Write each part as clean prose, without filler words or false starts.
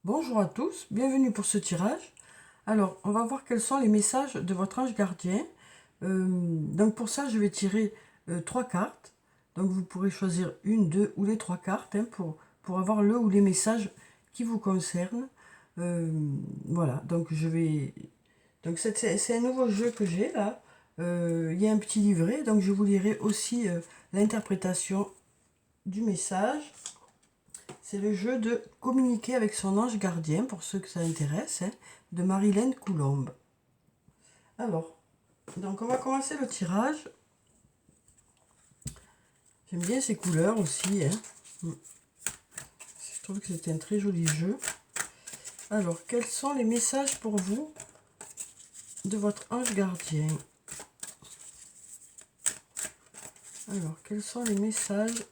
Bonjour à tous, bienvenue pour ce tirage. Alors, on va voir quels sont les messages de votre ange gardien. Donc pour ça, je vais tirer trois cartes. Donc vous pourrez choisir une, deux ou les trois cartes pour avoir le ou les messages qui vous concernent. Voilà, donc Donc c'est un nouveau jeu que j'ai là. Il y a un petit livret, donc je vous lirai aussi l'interprétation du message. C'est le jeu de communiquer avec son ange gardien, pour ceux que ça intéresse, de Marilyn Coulombe. Alors, donc on va commencer le tirage. J'aime bien ces couleurs aussi. Je trouve que c'est un très joli jeu. Alors, quels sont les messages pour vous de votre ange gardien? Alors, quels sont les messages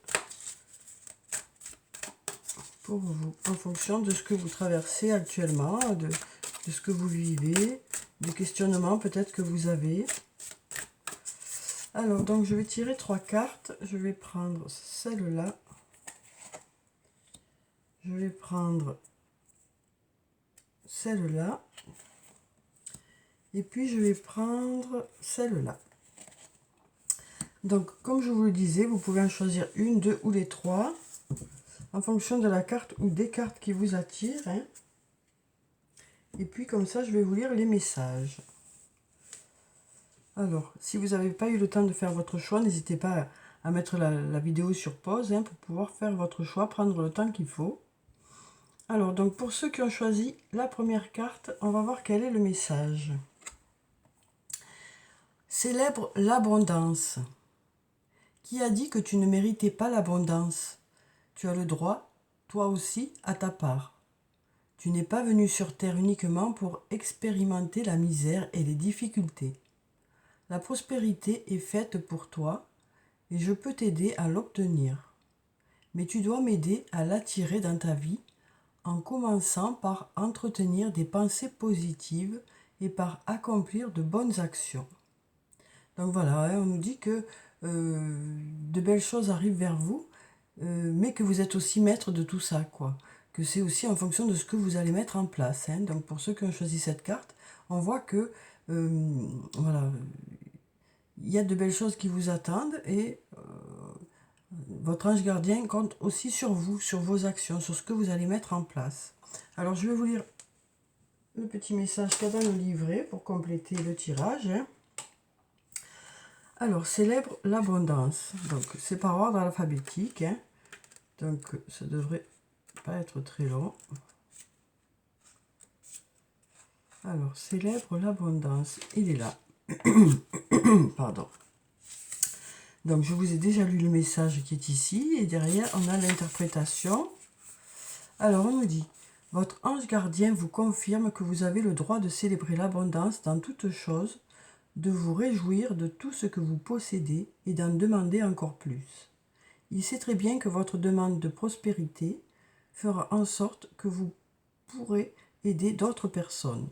pour vous en fonction de ce que vous traversez actuellement, de ce que vous vivez, des questionnements peut-être que vous avez? Alors, donc je vais tirer trois cartes. Je vais prendre celle-là. Je vais prendre celle-là. Et puis, je vais prendre celle-là. Donc, comme je vous le disais, vous pouvez en choisir une, deux ou les trois, en fonction de la carte ou des cartes qui vous attirent. Et puis, comme ça, je vais vous lire les messages. Alors, si vous n'avez pas eu le temps de faire votre choix, n'hésitez pas à mettre la vidéo sur pause pour pouvoir faire votre choix, prendre le temps qu'il faut. Alors, donc pour ceux qui ont choisi la première carte, on va voir quel est le message. Célèbre l'abondance. Qui a dit que tu ne méritais pas l'abondance? Tu as le droit, toi aussi, à ta part. Tu n'es pas venu sur terre uniquement pour expérimenter la misère et les difficultés. La prospérité est faite pour toi et je peux t'aider à l'obtenir. Mais tu dois m'aider à l'attirer dans ta vie en commençant par entretenir des pensées positives et par accomplir de bonnes actions. Donc voilà, on nous dit que de belles choses arrivent vers vous, mais que vous êtes aussi maître de tout ça, quoi. Que c'est aussi en fonction de ce que vous allez mettre en place. Donc pour ceux qui ont choisi cette carte, on voit que voilà, il y a de belles choses qui vous attendent et votre ange gardien compte aussi sur vous, sur vos actions, sur ce que vous allez mettre en place. Alors je vais vous lire le petit message qu'il y a dans le livret pour compléter le tirage. Alors, célèbre l'abondance. Donc, c'est par ordre alphabétique. Donc, ça devrait pas être très long. Alors, célèbre l'abondance. Il est là. Pardon. Donc, je vous ai déjà lu le message qui est ici. Et derrière, on a l'interprétation. Alors, on nous dit, votre ange gardien vous confirme que vous avez le droit de célébrer l'abondance dans toutes choses, de vous réjouir de tout ce que vous possédez et d'en demander encore plus. Il sait très bien que votre demande de prospérité fera en sorte que vous pourrez aider d'autres personnes.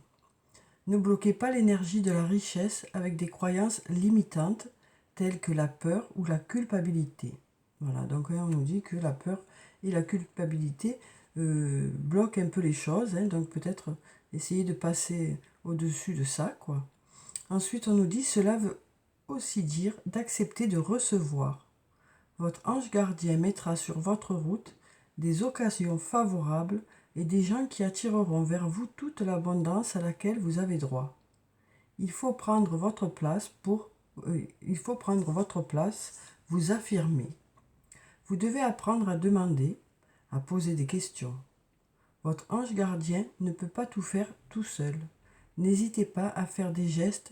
Ne bloquez pas l'énergie de la richesse avec des croyances limitantes telles que la peur ou la culpabilité. Voilà, donc on nous dit que la peur et la culpabilité bloquent un peu les choses, donc peut-être essayer de passer au-dessus de ça, quoi. Ensuite, on nous dit, cela veut aussi dire d'accepter de recevoir. Votre ange gardien mettra sur votre route des occasions favorables et des gens qui attireront vers vous toute l'abondance à laquelle vous avez droit. Il faut prendre votre place vous affirmer. Vous devez apprendre à demander, à poser des questions. Votre ange gardien ne peut pas tout faire tout seul. N'hésitez pas à faire des gestes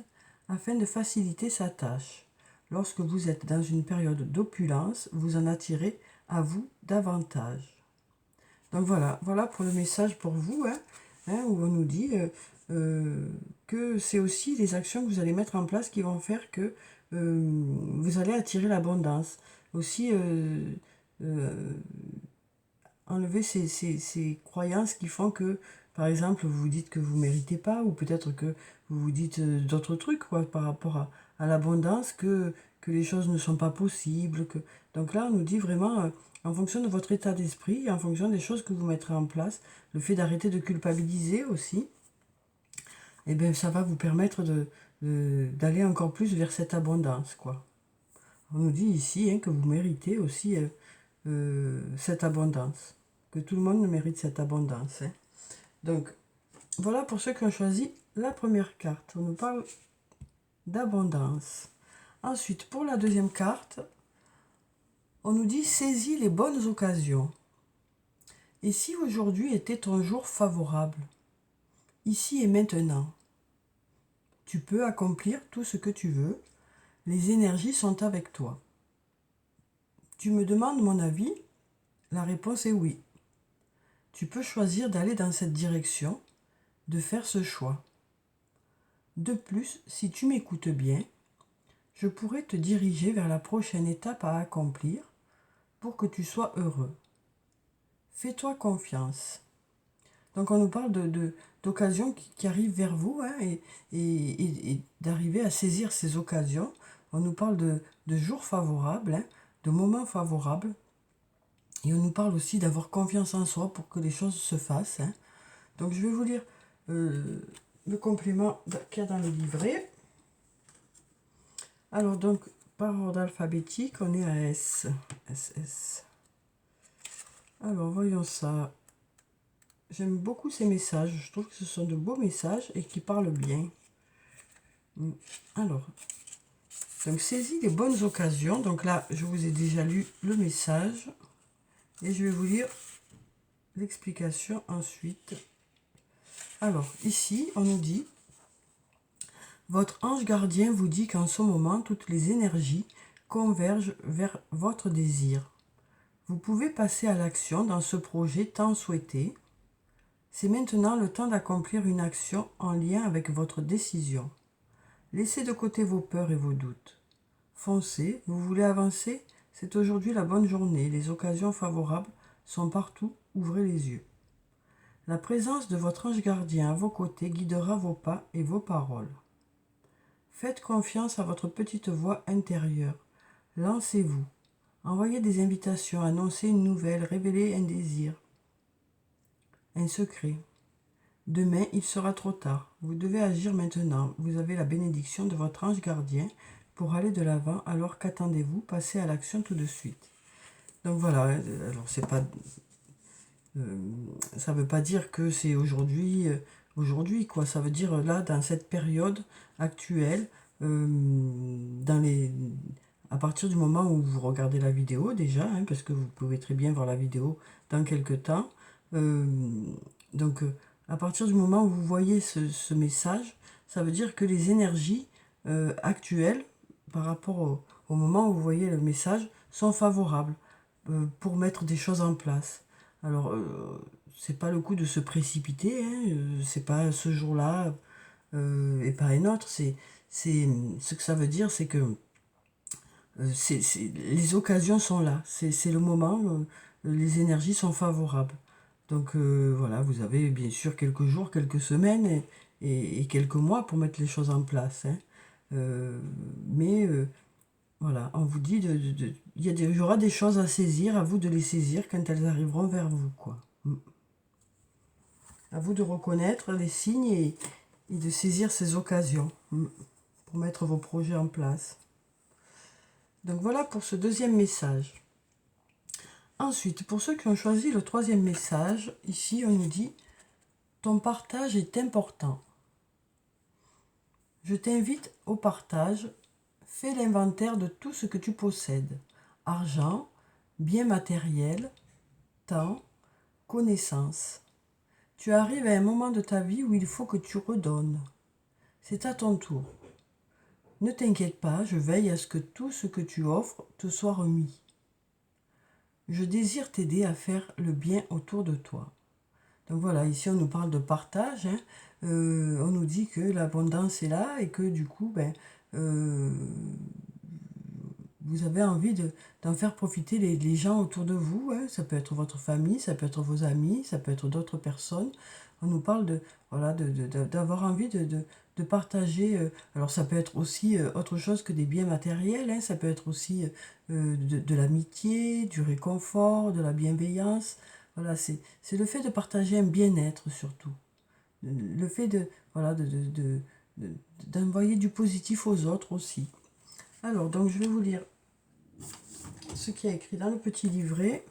afin de faciliter sa tâche. Lorsque vous êtes dans une période d'opulence, vous en attirez à vous davantage. Donc voilà pour le message pour vous, où on nous dit que c'est aussi les actions que vous allez mettre en place qui vont faire que vous allez attirer l'abondance. Aussi, enlever ces croyances qui font que, par exemple, vous vous dites que vous ne méritez pas, ou peut-être que vous vous dites d'autres trucs, quoi, par rapport à l'abondance que les choses ne sont pas possibles. Donc là, on nous dit vraiment, en fonction de votre état d'esprit, en fonction des choses que vous mettrez en place, le fait d'arrêter de culpabiliser aussi, eh bien, ça va vous permettre d'aller encore plus vers cette abondance, quoi. On nous dit ici que vous méritez aussi cette abondance, que tout le monde mérite cette abondance. Donc, voilà pour ceux qui ont choisi la première carte. On nous parle d'abondance. Ensuite, pour la deuxième carte, on nous dit saisis les bonnes occasions. Et si aujourd'hui était ton jour favorable, ici et maintenant, tu peux accomplir tout ce que tu veux. Les énergies sont avec toi. Tu me demandes mon avis? La réponse est oui. Tu peux choisir d'aller dans cette direction, de faire ce choix. De plus, si tu m'écoutes bien, je pourrais te diriger vers la prochaine étape à accomplir pour que tu sois heureux. Fais-toi confiance. Donc on nous parle d'occasions qui arrivent vers vous et d'arriver à saisir ces occasions. On nous parle de jours favorables, de moments favorables. Et on nous parle aussi d'avoir confiance en soi pour que les choses se fassent. Donc je vais vous lire le complément qu'il y a dans le livret. Alors donc, par ordre alphabétique, on est à S. SS. Alors voyons ça. J'aime beaucoup ces messages. Je trouve que ce sont de beaux messages et qui parlent bien. Alors, donc saisis les bonnes occasions. Donc là, je vous ai déjà lu le message. Et je vais vous lire l'explication ensuite. Alors, ici, on nous dit, votre ange gardien vous dit qu'en ce moment, toutes les énergies convergent vers votre désir. Vous pouvez passer à l'action dans ce projet tant souhaité. C'est maintenant le temps d'accomplir une action en lien avec votre décision. Laissez de côté vos peurs et vos doutes. Foncez, vous voulez avancer? C'est aujourd'hui la bonne journée. Les occasions favorables sont partout. Ouvrez les yeux. La présence de votre ange gardien à vos côtés guidera vos pas et vos paroles. Faites confiance à votre petite voix intérieure. Lancez-vous. Envoyez des invitations, annoncez une nouvelle, révélez un désir, un secret. Demain, il sera trop tard. Vous devez agir maintenant. Vous avez la bénédiction de votre ange gardien pour aller de l'avant. Alors qu'attendez-vous? Passez à l'action tout de suite. Donc voilà, alors c'est pas... ça ne veut pas dire que c'est aujourd'hui, quoi. Ça veut dire là, dans cette période actuelle, à partir du moment où vous regardez la vidéo déjà, parce que vous pouvez très bien voir la vidéo dans quelques temps. Donc, à partir du moment où vous voyez ce message, ça veut dire que les énergies actuelles, par rapport au moment où vous voyez le message, sont favorables pour mettre des choses en place. Alors, c'est pas le coup de se précipiter, c'est pas ce jour-là et pas un autre. Ce que ça veut dire, c'est que les occasions sont là, c'est le moment, les énergies sont favorables. Donc voilà, vous avez bien sûr quelques jours, quelques semaines et quelques mois pour mettre les choses en place. Mais voilà, on vous dit, il y aura des choses à saisir, à vous de les saisir quand elles arriveront vers vous, quoi. À vous de reconnaître les signes et de saisir ces occasions pour mettre vos projets en place. Donc voilà pour ce deuxième message. Ensuite, pour ceux qui ont choisi le troisième message, ici on nous dit « Ton partage est important. Je t'invite au partage. Fais l'inventaire de tout ce que tu possèdes. Argent, biens matériels, temps, connaissances. Tu arrives à un moment de ta vie où il faut que tu redonnes. C'est à ton tour. Ne t'inquiète pas, je veille à ce que tout ce que tu offres te soit remis. Je désire t'aider à faire le bien autour de toi. » Donc voilà, ici on nous parle de partage. On nous dit que l'abondance est là et que du coup, vous avez envie d'en faire profiter les gens autour de vous, hein. Ça peut être votre famille, ça peut être vos amis, ça peut être d'autres personnes. On nous parle de, voilà, d'avoir envie de partager. Alors ça peut être aussi autre chose que des biens matériels, hein. Ça peut être aussi de l'amitié, du réconfort, de la bienveillance. Voilà, c'est le fait de partager un bien-être surtout. Le fait de, voilà, d'envoyer du positif aux autres aussi. Alors, donc je vais vous lire ce qui est écrit dans le petit livret.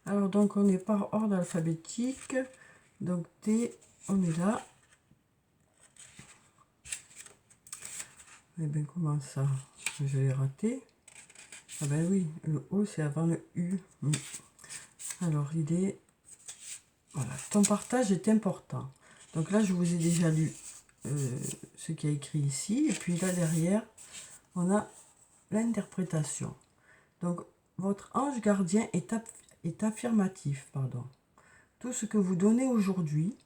Alors, donc on est par ordre alphabétique. Donc T, on est là. Eh bien, comment ça? Je l'ai raté. Ah ben oui, le O c'est avant le U. Alors, il est... Voilà, ton partage est important. Donc là, je vous ai déjà lu ce qui est écrit ici. Et puis là, derrière, on a l'interprétation. Donc, votre ange gardien est affirmatif, pardon. Tout ce que vous donnez aujourd'hui,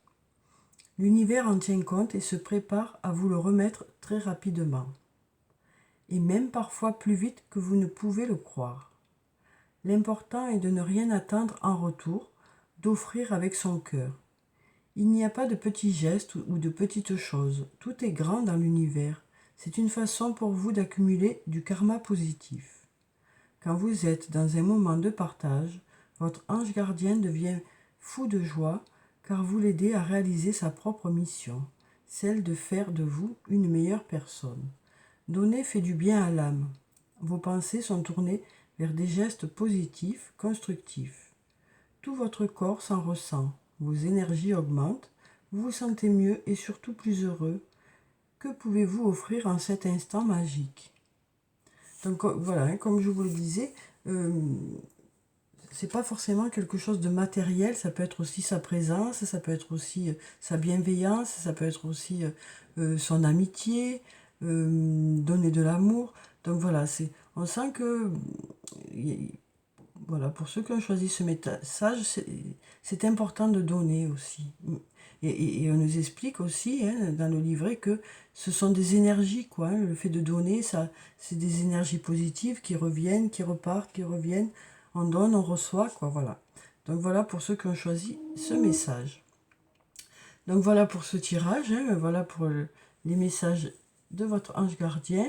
l'univers en tient compte et se prépare à vous le remettre très rapidement. Et même parfois plus vite que vous ne pouvez le croire. L'important est de ne rien attendre en retour, d'offrir avec son cœur. Il n'y a pas de petits gestes ou de petites choses, tout est grand dans l'univers. C'est une façon pour vous d'accumuler du karma positif. Quand vous êtes dans un moment de partage, votre ange gardien devient fou de joie car vous l'aidez à réaliser sa propre mission, celle de faire de vous une meilleure personne. Donner fait du bien à l'âme. Vos pensées sont tournées vers des gestes positifs, constructifs. Tout votre corps s'en ressent, vos énergies augmentent, vous vous sentez mieux et surtout plus heureux. Que pouvez-vous offrir en cet instant magique? Donc voilà, hein, comme je vous le disais, c'est pas forcément quelque chose de matériel, ça peut être aussi sa présence, ça peut être aussi sa bienveillance, ça peut être aussi son amitié, donner de l'amour. Donc voilà, on sent que voilà, pour ceux qui ont choisi ce message, c'est important de donner aussi. Et on nous explique aussi hein, dans le livret que ce sont des énergies, quoi. Hein. Le fait de donner, ça, c'est des énergies positives qui reviennent, qui repartent, qui reviennent. On donne, on reçoit, quoi, voilà. Donc voilà pour ceux qui ont choisi ce message. Donc voilà pour ce tirage, hein, voilà pour les messages de votre ange gardien.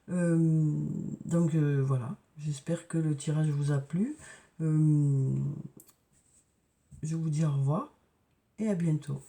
Donc voilà, j'espère que le tirage vous a plu. Je vous dis au revoir et à bientôt.